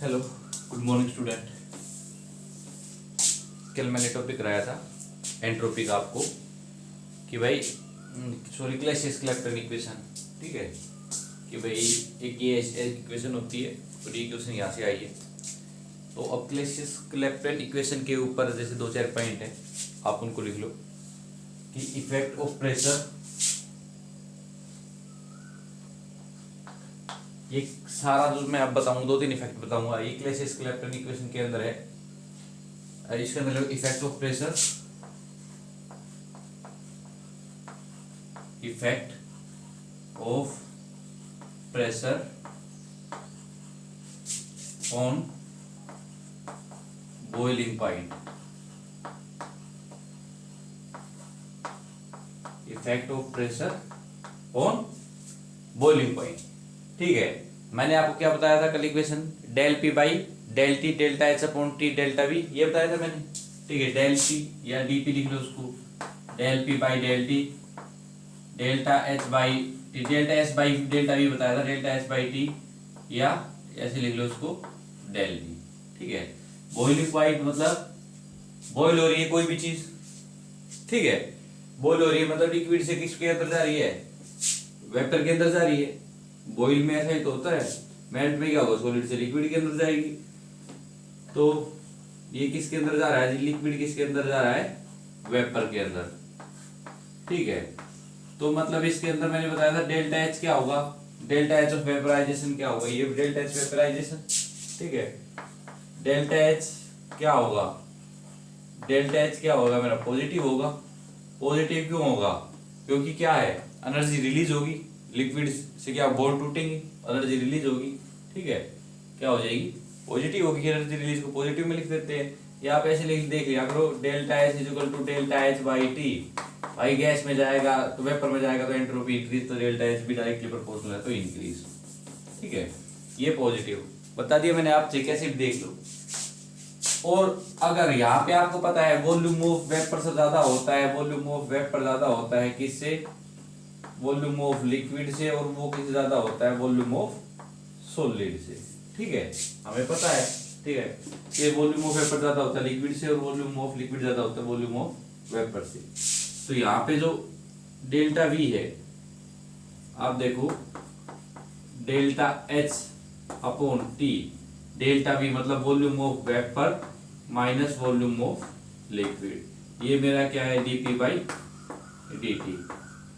Hello, good morning student. कल मैंने topic कराया था एंट्रोपी का आपको कि भाई सॉरी क्लैसियस क्लैपेटन इक्वेशन। ठीक है कि भाई एक ये इक्वेशन होती है और ये इक्वेशन यहाँ से आई है। तो अब क्लैसियस क्लैपेटन इक्वेशन के ऊपर जैसे दो चार पॉइंट है, आप उनको लिख लो कि इफेक्ट ऑफ प्रेशर, ये सारा जो मैं अब बताऊंगा दो तीन इफेक्ट बताऊंगा, ये क्लैसियस क्लैपेटन इक्वेशन के अंदर है। इसका मतलब effect of pressure, effect of pressure on boiling point, effect of pressure on boiling point. ठीक है, मैंने आपको क्या बताया था कल equation, del P by del T delta H upon T delta V, ये बताया था मैंने। ठीक है, डेल पी या डी पी लिख लो उसको, del P by del T delta H by T, delta H by delta V बताया था, डेल्टा एच बाई टी, या ऐसे लिख लो उसको डेल वी। ठीक है, बॉइलिंग पॉइंट मतलब बॉइल हो रही है कोई भी चीज। ठीक है, बॉइल हो रही है मतलब लिक्विड से किसके अंदर जा रही है, वेपर के अंदर जा रही है। बॉइल में ऐसा ही तो होता है, मेल्ट में क्या होगा, सॉलिड से लिक्विड के अंदर जाएगी। तो ये किसके अंदर जा रहा है, लिक्विड किसके अंदर जा रहा है, वेपर के अंदर। ठीक है, तो मतलब इसके अंदर मैंने बताया था डेल्टा एच क्या होगा, डेल्टा एच ऑफ वेपराइजेशन क्या होगा, ये डेल्टा एच वेपराइजेशन। ठीक है, डेल्टा एच क्या होगा, डेल्टा एच क्या होगा मेरा, पॉजिटिव होगा। पॉजिटिव क्यों होगा, क्योंकि क्या है, एनर्जी रिलीज होगी लिक्विड से, क्या बॉन्ड टूटेंगे, एनर्जी रिलीज होगी। ठीक है, क्या हो जाएगी, पॉजिटिव होगी। एनर्जी रिलीज को पॉजिटिव में लिख देते हैं, या आप ऐसे लिख देख लिया करो, delta H is equal to delta H by T. भाई गैस में जाएगा तो वेपर में जाएगा तो एंट्रोपी इंक्रीज, तो डेल्टा एच भी डायरेक्टली प्रोपोर्शनल है तो इंक्रीज। ठीक है, ये पॉजिटिव बता दिया मैंने, आप चेक एसिड देख लो। और अगर यहाँ पे आपको पता है वॉल्यूम ऑफ वेपर से ज्यादा होता है, वॉल्यूम ऑफ वेपर ज्यादा होता है किससे, वॉल्यूम ऑफ लिक्विड से, और वो किससे ज्यादा होता है, वॉल्यूम ऑफ सॉलिड से। ठीक है, हमें पता है। ठीक है, ये वॉल्यूम ऑफ वेपर ज्यादा होता है लिक्विड से, और वॉल्यूम ऑफ लिक्विड ज्यादा होता है वॉल्यूम ऑफ वेपर से। तो यहाँ पे जो डेल्टा वी है, आप देखो delta H upon T, delta V मतलब volume of vapour minus volume of liquid, ये मेरा क्या है, डीपी बाई dt।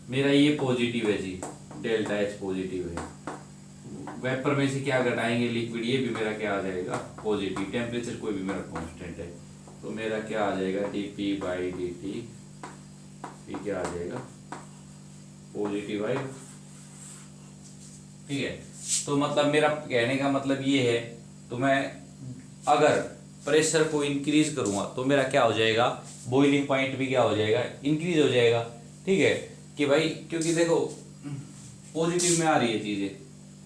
मेरा ये पॉजिटिव है जी, डेल्टा एच पॉजिटिव है। वेपर में से क्या घटाएंगे, लिक्विड, ये भी मेरा क्या आ जाएगा, पॉजिटिव। टेम्परेचर कोई भी मेरा कांस्टेंट है, तो मेरा क्या आ जाएगा, डीपी बाई dt, ये क्या आ जाएगा, पॉजिटिव आई। ठीक है, तो मतलब मेरा कहने का मतलब ये है, तो मैं अगर प्रेशर को इंक्रीज करूंगा तो मेरा क्या हो जाएगा, बॉइलिंग पॉइंट भी क्या हो जाएगा, इंक्रीज हो जाएगा। ठीक है, कि भाई क्योंकि देखो पॉजिटिव में आ रही है चीजें।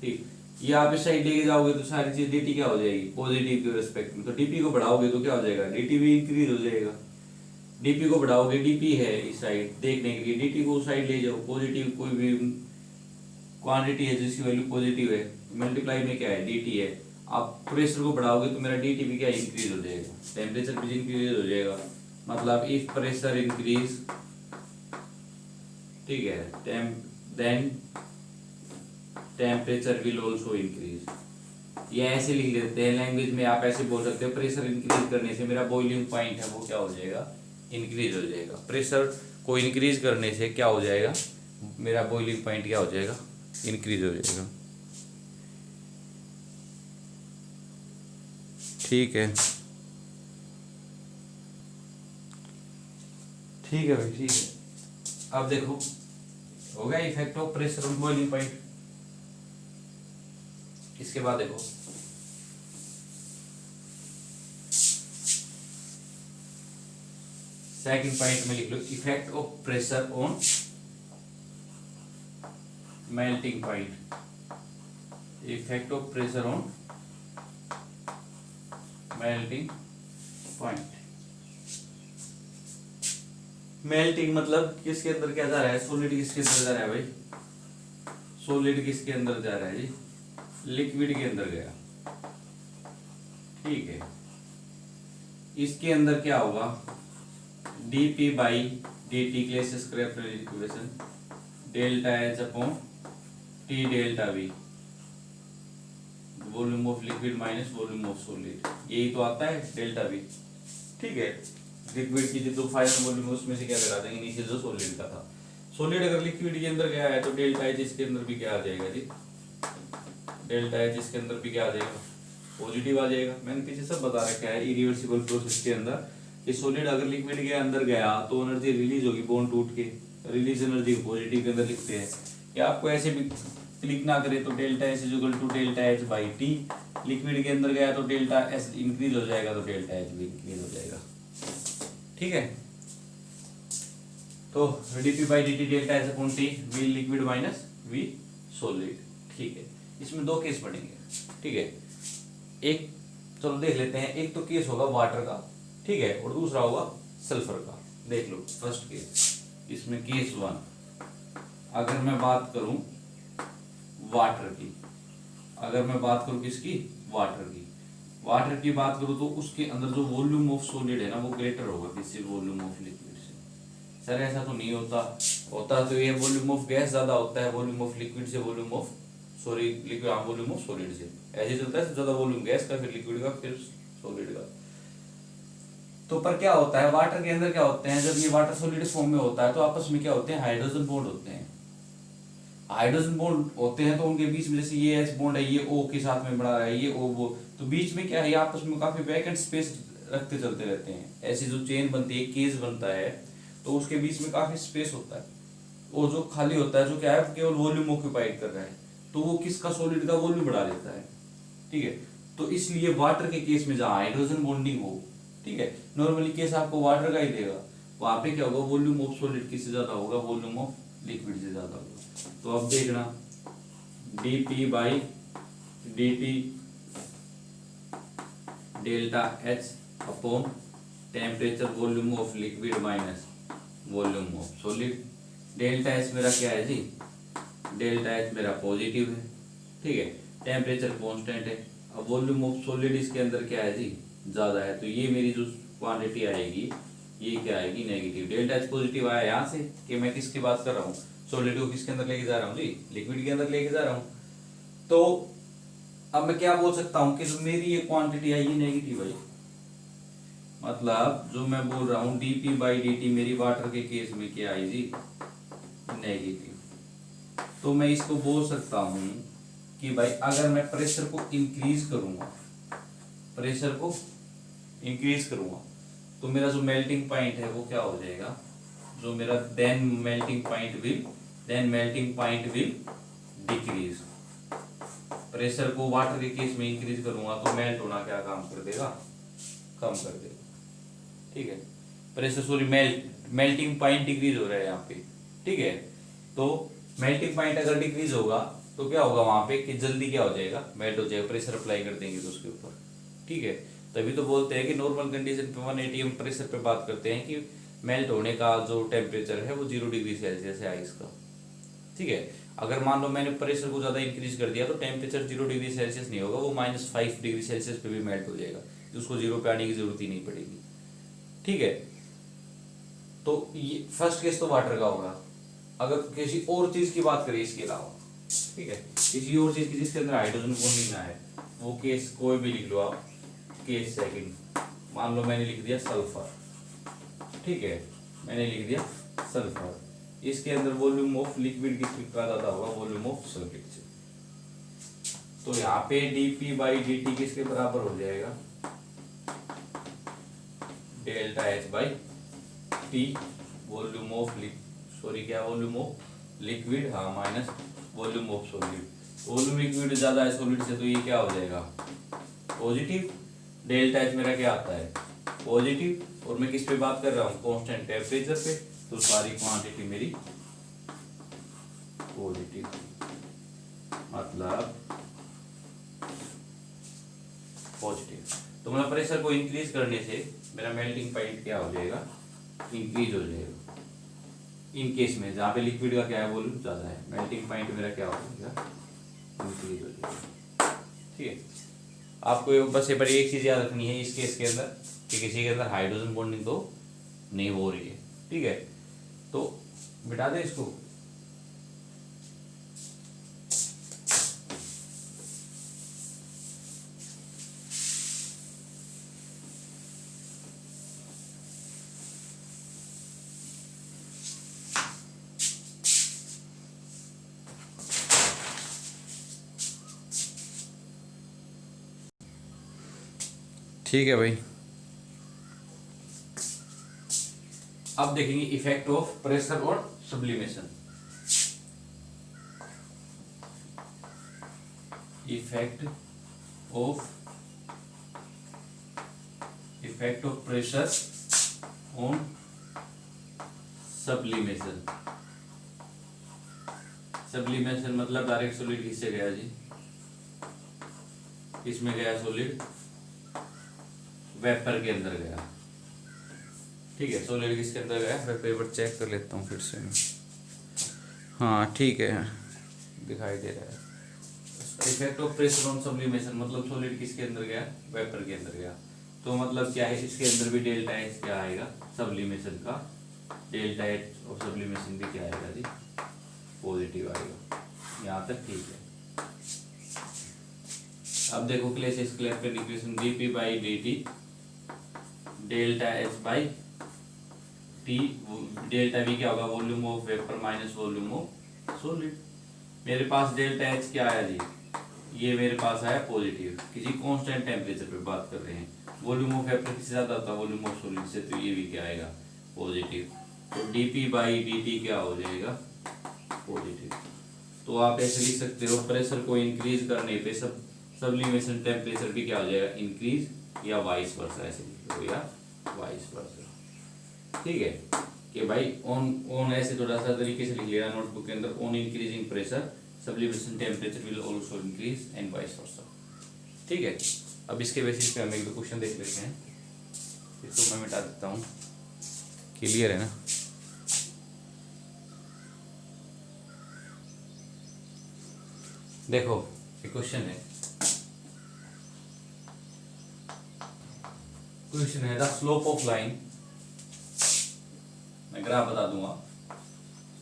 ठीक, ये आप इस साइड लेके जाओगे तो सारी चीज dt क्या हो जाएगी, पॉजिटिव के रिस्पेक्ट में, तो dp को बढ़ाओगे तो क्या हो जाएगा, dt भी इंक्रीज हो जाएगा। dp को बढ़ाओगे, dp है इस साइड देखने के लिए, dt को उस साइड ले जाओ, पॉजिटिव कोई भी क्वांटिटी है जिसकी वैल्यू पॉजिटिव है, मल्टीप्लाई में क्या है, dt है। आप प्रेशर को बढ़ाओगे तो मेरा dt भी क्या इंक्रीज हो जाएगा, टेम्परेचर भी इंक्रीज हो जाएगा। मतलब इफ प्रेशर इंक्रीज, ठीक है, then temperature will also increase. ये ऐसे लिख लेते हैं लैंग्वेज में, आप ऐसे बोल सकते हो, प्रेशर इंक्रीज करने से मेरा बॉइलिंग पॉइंट है वो क्या हो जाएगा, इंक्रीज हो जाएगा। प्रेशर को इंक्रीज करने से क्या हो जाएगा, मेरा बॉइलिंग पॉइंट क्या हो जाएगा, इंक्रीज हो जाएगा। ठीक है, ठीक है भाई, ठीक है। अब देखो हो गया effect of pressure on boiling point. इसके बाद देखो सेकंड पॉइंट में लिख लो, effect of pressure on melting point, effect of pressure on melting point. Melting मतलब किसके अंदर क्या जा रहा है, सॉलिड किसके अंदर जा रहा है भाई, सॉलिड किसके अंदर जा रहा है जी, लिक्विड के अंदर गया। ठीक है, इसके अंदर क्या होगा, dp बाई dt क्लेस स्क्वायर equation delta H upon T delta V volume of liquid minus volume of solid, यही तो आता है डेल्टा वी। ठीक है, लिक्विड की जो फाइनल वॉल्यूम है उसमें से क्या करा देंगे, नीचे जो सॉलिड का था, सॉलिड अगर लिक्विड के अंदर गया है तो डेल्टा एच इसके अंदर भी क्या आ जाएगा जी, डेल्टा एच इसके अंदर भी क्या आ जाएगा, पॉजिटिव आ जाएगा। मैंने पीछे सब बता रखा है इरिवर्सिबल प्रोसेस के अंदर कि सॉलिड अगर लिक्विड के अंदर गया तो एनर्जी रिलीज होगी बॉन्ड टूट के, रिलीज एनर्जी को पॉजिटिव के अंदर लिखते हैं, या आपको ऐसे भी क्लिक ना करे तो delta H is equal to delta H by T, liquid के अंदर गया तो डेल्टा एच इंक्रीज हो जाएगा तो डेल्टा एच भी इंक्रीज हो जाएगा। ठीक है, तो dp by dt delta H upon T V liquid minus V solid. ठीक है, इसमें दो केस पढ़ेंगे। ठीक है, एक चलो देख लेते हैं, एक तो केस होगा वाटर का, ठीक है, और दूसरा होगा सल्फर का। देख लो फर्स्ट केस, इसमें केस वन, अगर मैं बात करूं वाटर की, अगर मैं बात करूं किसकी, वाटर की बात करूं तो उसके अंदर जो वॉल्यूम ऑफ सॉलिड है ना वो ग्रेटर होगा किसी वॉल्यूम ऑफ लिक्विड से। सर ऐसा तो नहीं होता, होता तो ये वॉल्यूम ऑफ गैस ज्यादा होता है वॉल्यूम ऑफ लिक्विड से, volume of sorry liquid volume of solid से, ऐसे चलता है, ज्यादा वॉल्यूम गैस का फिर लिक्विड का फिर सॉलिड का। तो पर क्या होता है वाटर के अंदर क्या होते हैं, जब ये वाटर सॉलिड फॉर्म में होता है तो आपस में क्या होते हैं, हाइड्रोजन बॉन्ड होते हैं। हाइड्रोजन बॉन्ड होते हैं तो उनके बीच में जैसे ये एच बॉन्ड है, ये ओ के साथ में बना रहा है, ये ओ वो, तो बीच में क्या है, आपस में काफी वैकेंट स्पेस रखते चलते रहते हैं। ऐसी जो चेन बनती है, केस बनता है, तो उसके बीच में काफी स्पेस होता है, और जो खाली होता है जो क्या है केवल वॉल्यूम ऑक्यूपाइड कर रहा है, तो वो किसका, सॉलिड का वॉल्यूम बढ़ा देता है। ठीक है, तो इसलिए वाटर के केस में जहाँ हाइड्रोजन बॉन्डिंग हो, ठीक है, नॉर्मली केस आपको वाटर का ही देगा, वहां पे क्या होगा, वॉल्यूम ऑफ सॉलिड किससे ज्यादा होगा, वॉल्यूम ऑफ लिक्विड से ज्यादा होगा। तो अब देखना dp by dt delta H upon temperature volume of liquid minus volume of solid. Delta H मेरा क्या है जी, डेल्टा एच मेरा पॉजिटिव है, ठीक है, टेम्परेचर कांस्टेंट है। अब वॉल्यूम ऑफ सॉलिड इसके अंदर क्या है जी, ज्यादा है, तो ये मेरी जो क्वांटिटी आएगी ये क्या आएगी, नेगेटिव। डेल्टा एच पॉजिटिव आया यहाँ से कि मैं किसकी बात कर रहा हूँ, सॉलिड को किसके अंदर लेके जा रहा हूँ जी, लिक्विड के अंदर लेके जा रहा हूँ। तो अब मैं क्या बोल सकता हूँ कि जो मेरी ये क्वांटिटी आई ये नेगेटिव आई, मतलब जो मैं बोल रहा हूँ dp बाई dt मेरी वाटर के केस में क्या आई जी, नेगेटिव। तो मैं इसको बोल सकता हूँ कि भाई अगर मैं प्रेशर को इंक्रीज करूंगा, प्रेशर को इंक्रीज करूंगा तो मेरा जो मेल्टिंग पॉइंट है वो क्या हो जाएगा, जो मेरा then melting point will decrease. Pressure को वाटर के केस में इंक्रीज करूंगा तो मेल्ट होना क्या काम कर देगा, कम कर देगा। ठीक है, pressure sorry melting point decrease हो रहा है यहाँ पे। ठीक है, तो मेल्टिंग पॉइंट अगर डिक्रीज होगा तो क्या होगा वहां पे कि जल्दी क्या हो जाएगा, मेल्ट हो जाएगा, प्रेशर अप्लाई कर देंगे तो उसके ऊपर। ठीक है, तभी तो बोलते हैं कि नॉर्मल कंडीशन पे 180 हम प्रेशर पे बात करते हैं कि मेल्ट होने का जो टेम्परेचर है वो 0 डिग्री सेल्सियस है आइस का। ठीक है, अगर मान लो मैंने प्रेशर को ज्यादा इंक्रीज कर दिया तो टेम्परेचर 0 डिग्री सेल्सियस नहीं होगा, वो -5 डिग्री सेल्सियस पे भी मेल्ट हो जाएगा, तो उसको 0 पे आने की जरूरत ही नहीं पड़ेगी। ठीक है, तो ये फर्स्ट केस तो वाटर का होगा। अगर किसी और चीज की बात करें इसके अलावा, ठीक है, किसी और चीज की जिसके अंदर हाइड्रोजन बॉन्डिंग ना है, वो केस कोई भी लिख लो आप। केस सेकंड, मान लो मैंने लिख दिया सल्फर। ठीक है, मैंने लिख दिया सल्फर, इसके अंदर वॉल्यूम ऑफ लिक्विड किसका ज्यादा होगा, वॉल्यूम ऑफ सॉलिड से। तो यहाँ पे dp बाई dt किसके बराबर हो जाएगा, delta H by T volume of sorry क्या वॉल्यूम ऑफ लिक्विड, हाँ, minus volume of solid. Volume liquid ज्यादा है सॉलिड से तो ये क्या हो जाएगा, पॉजिटिव। डेल्टा एच मेरा क्या आता है, पॉजिटिव, और मैं किस पे बात कर रहा हूँ, कांस्टेंट टेम्परेचर पे, तो सारी क्वांटिटी मेरी पॉजिटिव, मतलब पॉजिटिव। तो मतलब प्रेशर को इंक्रीज करने से मेरा मेल्टिंग पॉइंट क्या हो जाएगा, इंक्रीज हो जाएगा। इन केस में जहाँ पे लिक्विड का क्या है वॉल्यूम ज्यादा है, मेल्टिंग पॉइंट मेरा क्या हो जाएगा, इंक्रीज हो जाएगा। ठीक है, आपको बस ये पर एक चीज़ याद रखनी है इस केस के अंदर कि किसी के अंदर हाइड्रोजन बॉन्डिंग तो नहीं हो रही है, ठीक है। तो मिटा दें इसको। ठीक है भाई, अब देखेंगे इफेक्ट ऑफ प्रेशर और sublimation. Effect of pressure on sublimation. Sublimation मतलब डायरेक्ट सॉलिड किससे गया जी, इसमें गया सॉलिड वेपर के अंदर गया, ठीक है। सॉलिड किसके अंदर गया, मैं पेपर चेक कर लेता हूँ फिर से मैं। हाँ ठीक है, दिखाई दे रहा है। Effect of pressure on sublimation मतलब सॉलिड किसके अंदर गया, वेपर के अंदर गया। तो मतलब क्या है, इसके अंदर भी डेल्टा एच क्या आएगा, सब्लिमेशन का डेल्टा एच ऑफ सब्लिमेशन भी क्या आएगा जी, पॉजिटिव आएगा। यहाँ तक ठीक है। अब देखो क्लेश स्क्लेर का equation dp by dt delta H by T, delta we क्या होगा, volume of vapour minus volume of solid. मेरे पास डेल्टा एच क्या आया जी, ये मेरे पास आया पॉजिटिव, किसी कांस्टेंट टेम्परेचर पे बात कर रहे हैं। वॉल्यूम ऑफ वेपर किससे ज्यादा होता है, वॉल्यूम ऑफ सॉलिड से, तो ये भी क्या आएगा, पॉजिटिव। तो dp बाई dt क्या हो जाएगा, पॉजिटिव। तो आप ऐसे लिख सकते हो, प्रेशर को इंक्रीज करने पे सब्लिमेशन टेम्परेचर भी क्या हो जाएगा, इंक्रीज, या वाइस वर्सा, ऐसे लिख लो, या वाइस वर्सा, ठीक है। कि भाई ऑन ऐसे थोड़ा सा तरीके से लिख लेना नोटबुक के अंदर, on increasing pressure sublimation temperature will also increase and vice versa, ठीक है। अब इसके बेसिस पे हम एक दो क्वेश्चन देख लेते हैं, इसको मैं मिटा देता हूँ, क्लियर है ना। देखो एक क्वेश्चन है, द स्लोप ऑफ लाइन, मैं ग्राफ बता दूंगा,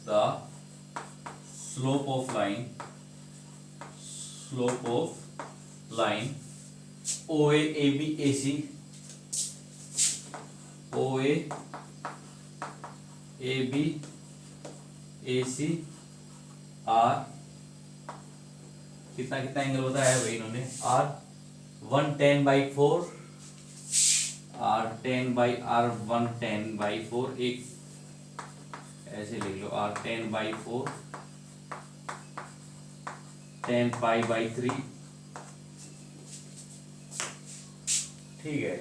the slope of line OA AB AC OA AB AC R कितना कितना एंगल बताया है भाई इन्होंने, R 110/4 R10/4, एक ऐसे लिख लो, R10/4 10π/3, ठीक है,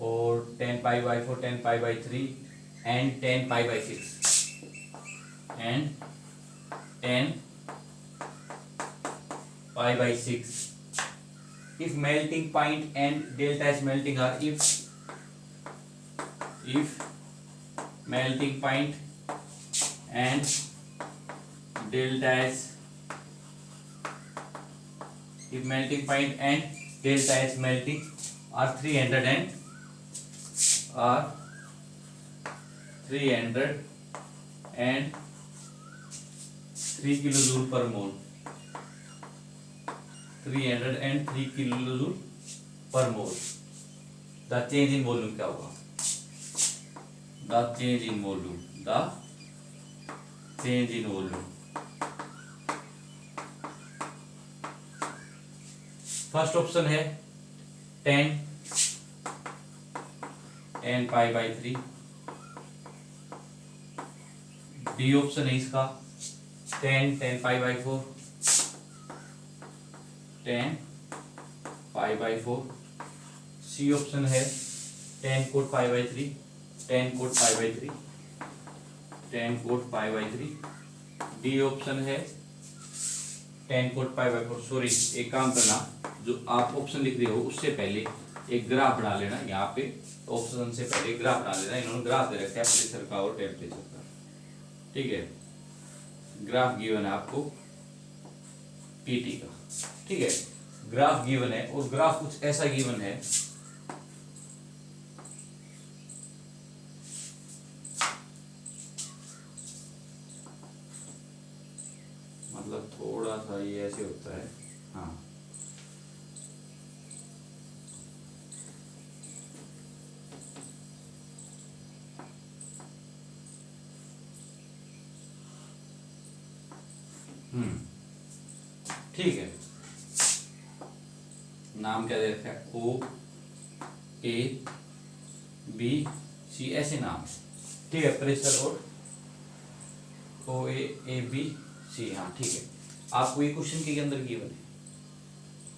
और 10π/4 10π/3 and 10π/6 and 10π/6 if melting point and delta S melting are if melting point and delta S if melting point and delta S melting are 300 and 3 kilojoule per mole, 303 kilojoule per mole, the change in volume क्या होगा, the change in volume first option है 10π/3, B option है इसका 10π/4 10π/4, C option है 10cot π/3 10cot π/3, D option है 10cot π/4। Sorry, एक काम करना, जो आप ऑप्शन लिख रहे हो उससे पहले एक ग्राफ बना लेना, यहाँ पे ऑप्शन से पहले ग्राफ बना लेना। इन्होंने ग्राफ दे रखा है प्रेशर का और टेम्परेचर का, ठीक है। ग्राफ गिवन है आपको पीटी का, ठीक है। ग्राफ गिवन है और ग्राफ कुछ ऐसा गिवन है, मतलब थोड़ा सा ये ऐसे होता है, हाँ ठीक है। नाम क्या दे रखा है, O A B C ऐसे नाम है, ठीक है। प्रेशर और O A B C, हाँ ठीक है। आपको ये क्वेश्चन के अंदर गिवन है,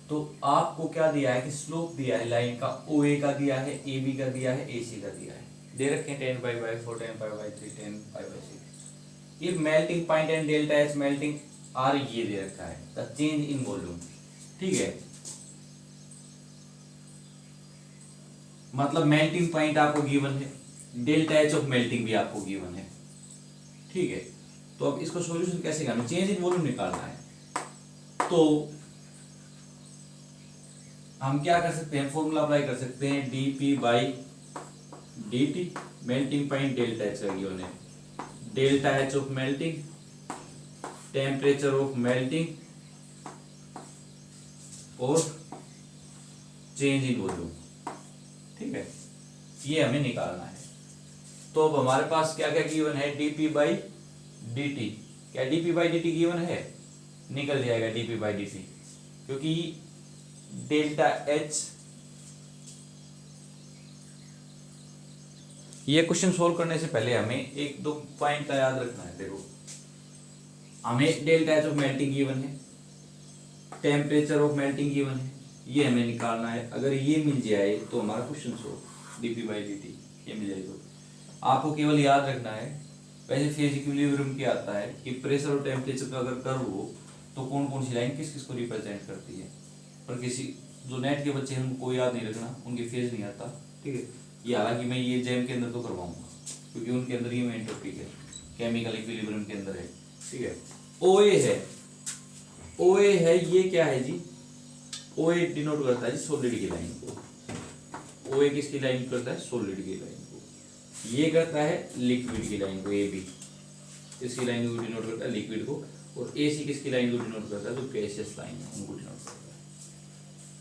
तो आपको क्या दिया है कि स्लोप दिया है लाइन का, OA का दिया है, AB का दिया है, AC का दिया है, दे रखे हैं 10π/4, 10π/3, 10π/6। ये melting point and delta H melting are ये दे रखा है, द चेंज इन वॉल्यूम, ठीक है। मतलब मेल्टिंग पॉइंट आपको गिवन है, डेल्टा एच ऑफ मेल्टिंग भी आपको गिवन है, ठीक है। तो अब इसको सॉल्यूशन कैसे करना, चेंज इन वॉल्यूम निकालना है, तो हम क्या कर सकते हैं, फॉर्मूला अप्लाई कर सकते हैं, dp/dt, melting point delta H का गिवन है, delta H of melting, temperature of melting और चेंज इन वॉल्यूम, ठीक है। ये हमें निकालना है। तो अब हमारे पास क्या क्या गिवन है, dp/dt, क्या dp/dt गिवन है, निकल जाएगा dp/dt, क्योंकि डेल्टा एच, ये क्वेश्चन सोल्व करने से पहले हमें एक दो पॉइंट का याद रखना है। देखो, हमें delta H of melting given है, टेम्परेचर ऑफ मेल्टिंग गिवन है, ये हमें निकालना है। अगर ये मिल जाए तो हमारा क्वेश्चन सोल्व, dp/dt ये मिल जाए तो आपको केवल याद रखना है, वैसे फेज इक्विलिब्रियम क्या आता है कि प्रेशर और टेम्परेचर का अगर कर्व हो तो कौन कौन सी लाइन किस किस को रिप्रेजेंट करती है, पर किसी जो नेट के बच्चे हैं उनको याद नहीं रखना, उनके फेज नहीं आता, ठीक है। ये हालांकि मैं ये जैम के अंदर तो करवाऊंगा, क्योंकि उनके अंदर ये मेन टॉपिक है, केमिकल इक्विलिब्रियम के अंदर है, ठीक है। OA है, OA है, ये क्या है जी, OA डिनोट करता है जी सॉलिड की लाइन को, OA किसकी लाइन करता है, सॉलिड की लाइन को, ये करता है लिक्विड की लाइन को, AB इसकी लाइन को डिनोट करता है लिक्विड को, और AC किसकी लाइन को डिनोट करता है, जो गैसियस लाइन है उनको डिनोट करता है।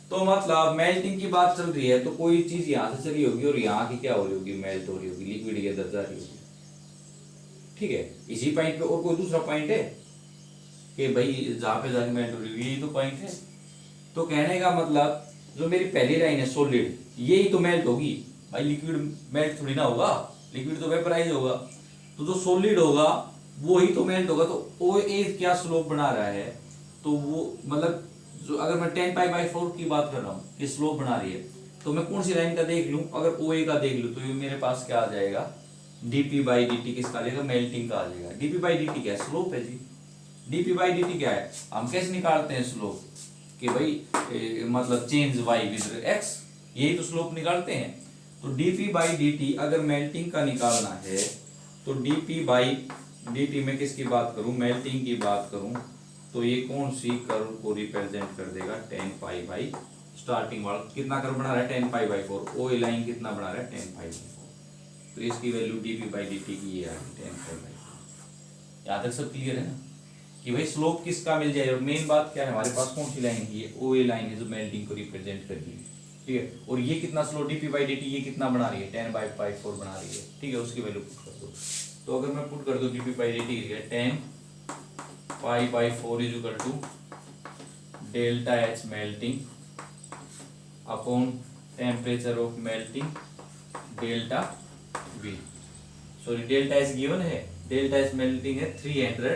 तो मतलब मेल्टिंग की बात चल रही है, तो कोई चीज यहाँ से चली होगी और यहाँ की क्या हो रही होगी, मेल्ट हो रही होगी, लिक्विड के अंदर जा रही होगी, ठीक है। इसी पॉइंट पे और कोई दूसरा पॉइंट है कि भाई जहाँ पे जाके मेल्ट हो रही होगी, यही तो पॉइंट है। तो कहने का मतलब जो मेरी पहली लाइन है सॉलिड, यही तो मेल्ट होगी भाई, लिक्विड मेल्ट थोड़ी ना होगा, लिक्विड तो वेपराइज होगा, तो जो सॉलिड होगा वो ही तो मेल्ट होगा। तो OA क्या स्लोप बना रहा है, तो वो मतलब जो अगर मैं 10π/4 की बात कर रहा हूँ कि स्लोप बना रही है, तो मैं कौन सी लाइन का देख लूं, अगर OA का देख लूं तो ये मेरे पास क्या आ जाएगा, dp/dt किसका आ जाएगा, मेल्टिंग का आ जाएगा। dp/dt क्या है, स्लोप है जी। dp/dt क्या है, हम कैसे निकालते हैं स्लोप, कि भाई मतलब चेंज y विद x, यही तो स्लोप निकालते हैं। तो dp/dt अगर मेल्टिंग का निकालना है तो dp/dt में किसकी बात करूं, मेल्टिंग की बात करूं, तो ये कौन सी कर्व को रिप्रेजेंट कर देगा, 10π/, स्टार्टिंग वाला कितना कर्व बना रहा है, 10π/4, OA लाइन कितना बना रहा है, 10π/4, तो इसकी वैल्यू dp/dt की ये आ गई 10π/4। यहाँ तक सब क्लियर है ना, कि भाई स्लोप किसका मिल जाए, और मेन बात क्या है, हमारे पास कौन सी लाइन है, ये OA लाइन है जो मेल्टिंग को रिप्रेजेंट कर रही है, ठीक है। और ये कितना स्लो, dp/dt ये कितना बना रही है, 10/4 बना रही है, ठीक है, उसकी वैल्यू पुट कर दो। तो अगर मैं पुट कर दूं dp/dt 10π/4 is equal to delta H melting upon temperature of melting delta V, sorry delta H given है, डेल्टा एच मेल्टिंग है 300,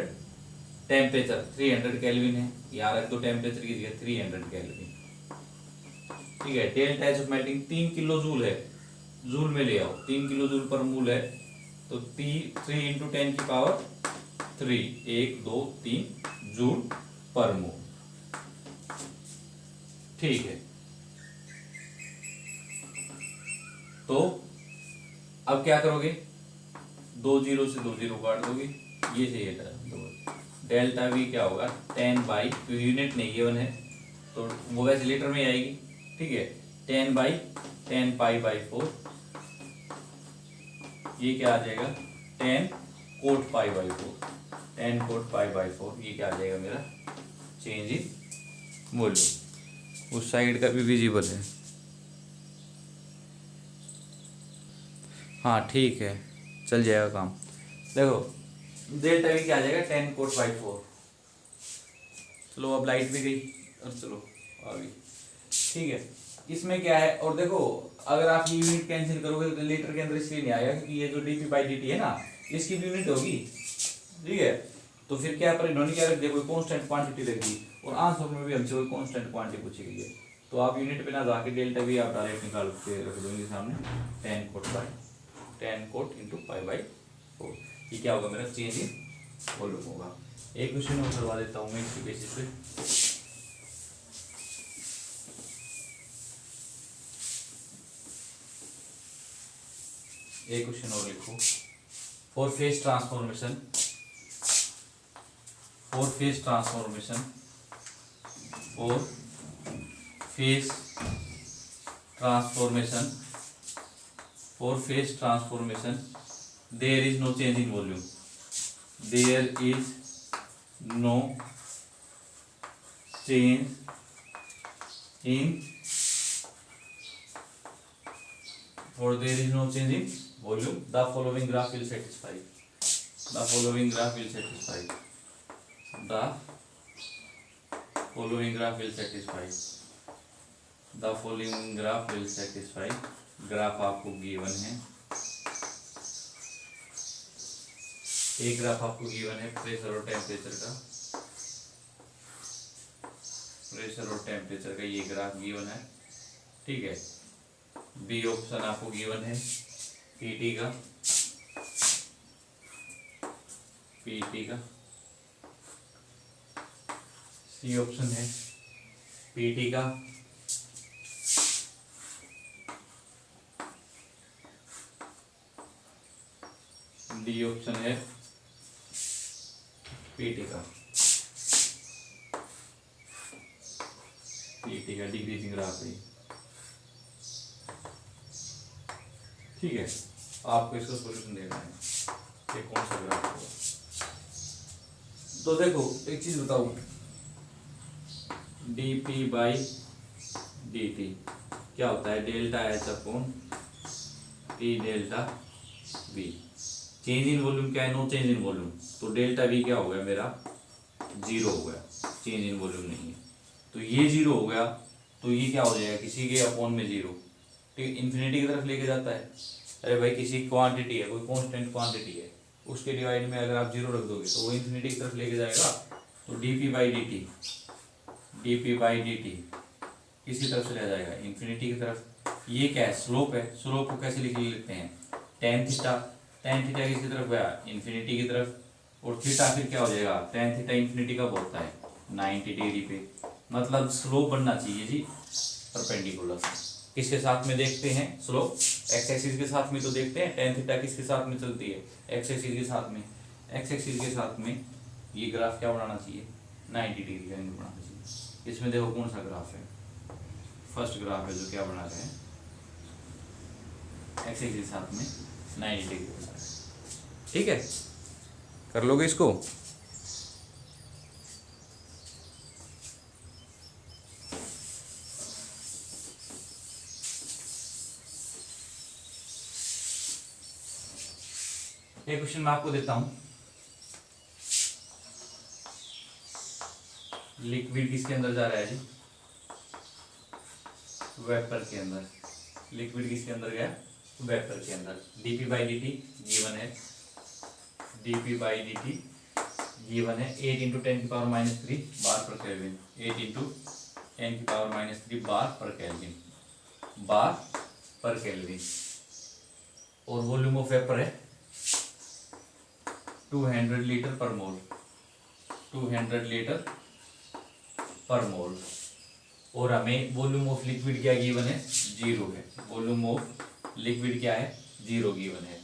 टेम्परेचर 300 केल्विन है, यहाँ रख दो टेम्परेचर की जगह 300 केल्विन, ठीक है। Delta H of melting 3 kilo joule है, जूल में ले आओ, 3 किलो जूल पर मूल है, तो 3 × 10⁻3 1 2 3 जूल पर मोल, ठीक है। तो अब क्या करोगे, 2 0 से 2 0 काट दोगे, ये से ये टर्म, डेल्टा V क्या होगा 10 बाई, यूनिट नहीं गिवन है, तो वो वैसे लीटर में आएगी, ठीक है। 10/10π/4, ये क्या आ जाएगा 10 cot π/4, 10 cot π/4, ये क्या आ जाएगा मेरा चेंज इन वॉल्यूम। उस साइड का भी विजिबल है, हाँ ठीक है, चल जाएगा काम। देखो डेल्टा भी क्या आ जाएगा 10 cot/4। चलो अब लाइट भी गई और चलो आ गई, ठीक है। इसमें क्या है, और देखो अगर आप ये यूनिट कैंसिल करोगे तो लीटर के अंदर इसलिए नहीं आएगा क्योंकि ये जो dp/dt है ना, इसकी भी यूनिट होगी, ठीक है। तो फिर क्या पर इन्होंने क्या रख दिया, कोई कांस्टेंट क्वांटिटी रख दी, और आंसर में भी हमसे कोई कांस्टेंट क्वांटिटी पूछी गई है। तो आप यूनिट पे ना जाके डेल्टा भी आप डायरेक्ट निकाल के रख दोगे सामने, 10 cot/4, ये क्या होगा मेरा चेंज इन वॉल्यूम होगा। एक क्वेश्चन और करवा देता हूँ मैं इसके बेसिस पे। एक क्वेश्चन और लिखो, for phase transformation, for phase transformation, for phase transformation, for phase transformation there is no change in volume, there is no change in, or there is no change in volume, the following graph will satisfy, the following graph will satisfy, the following graph will satisfy, the following graph will satisfy। Graph आपको given है, एक graph आपको given है pressure और temperature का, pressure और temperature का ये ग्राफ गिवन है, ठीक है। बी ऑप्शन आपको गिवन है पीटी का, पीटी का, सी ऑप्शन है पीटी का, डी ऑप्शन है पीटी का, पीटी का डिक्रीजिंग ग्राफ है, ठीक है। आपको इसका सॉल्यूशन देना है कि कौन सा ग्राफ होगा। तो देखो एक चीज बताऊं, dp/dt क्या होता है, delta H upon T delta we. Change in volume क्या है, नो चेंज इन वॉल्यूम, तो डेल्टा वी क्या हो गया मेरा 0 हो गया, चेंज इन वॉल्यूम नहीं है। तो ये 0 हो गया, तो ये क्या हो जाएगा किसी के अपॉन में 0, ठीक है, इन्फिनिटी की तरफ लेके जाता है। अरे भाई किसी क्वांटिटी है, कोई कांस्टेंट क्वांटिटी है, उसके डिवाइड में अगर आप 0 रख दोगे तो वो इन्फिनिटी की तरफ लेके जाएगा। तो dp/dt, dp/dt किसी तरफ से ले जाएगा इन्फिनिटी की तरफ। ये क्या है, स्लोप है, स्लोप को कैसे लिख लेते हैं tan थीटा, tan थीटा किसकी तरफ गया इन्फिनिटी की तरफ, और थीटा फिर क्या हो जाएगा tan थीटा इन्फिनिटी कब होता है 90 डिग्री पे। मतलब स्लोप बनना चाहिए जी परपेंडिकुलर। किसके साथ में देखते हैं स्लोप, एक्स एक्सिस के साथ में तो देखते हैं। tan थीटा किसके साथ में चलती है, एक्स एक्सिस के साथ में, एक्स एक्सिस के साथ में ये ग्राफ क्या बनाना चाहिए 90 डिग्री का एंगल बनाना चाहिए। इसमें देखो कौन सा ग्राफ है, फर्स्ट ग्राफ है जो क्या बना रहे हैं एक्स एक्सिस के साथ में 90 डिग्री बना रहे हैं, ठीक है। कर लोगे इसको, एक क्वेश्चन मैं आपको देता हूं, लिक्विड किसके अंदर जा रहा है जी, वेपर के अंदर। लिक्विड किसके अंदर गया, वेपर के अंदर। dp/dt गिवन है, dp/dt गिवन है 8 × 10⁻³ बार पर केल्विन, 8 × 10⁻³ बार पर केल्विन, बार पर केल्विन। और वॉल्यूम ऑफ वेपर है 200 लीटर पर मोल, 200 लीटर पर मोल। और हमें वॉल्यूम ऑफ लिक्विड क्या गिवन है 0 है, वॉल्यूम ऑफ लिक्विड क्या है 0 गिवन है।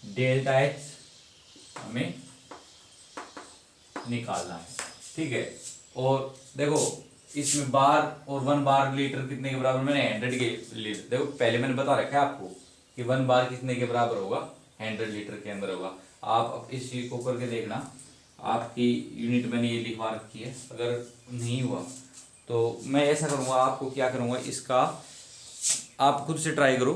डेल्टा एच हमें निकालना है, ठीक है। और देखो इसमें बार और 1 बार लीटर कितने के बराबर, मैंने 100 के लीटर, देखो पहले मैंने बता रखा है आपको कि 1 बार कितने के बराबर होगा, 100 लीटर के अंदर होगा। आप अब इस चीज को करके देखना, आपकी यूनिट मैंने ये लिखवा रखी है, अगर नहीं हुआ तो मैं ऐसा करूँगा, आपको क्या करूँगा, इसका आप खुद से ट्राई करो,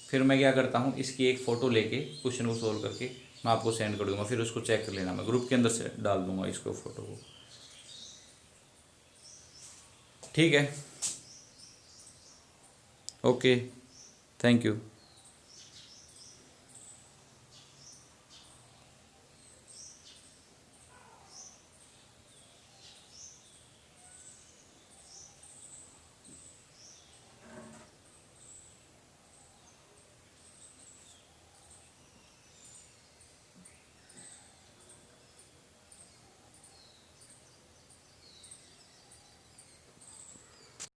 फिर मैं क्या करता हूँ, इसकी एक फ़ोटो लेके क्वेश्चन को सोल्व करके मैं आपको सेंड कर दूंगा, फिर उसको चेक कर लेना, मैं ग्रुप के अंदर से डाल दूंगा इसको फ़ोटो को, ठीक है। Okay, thank you.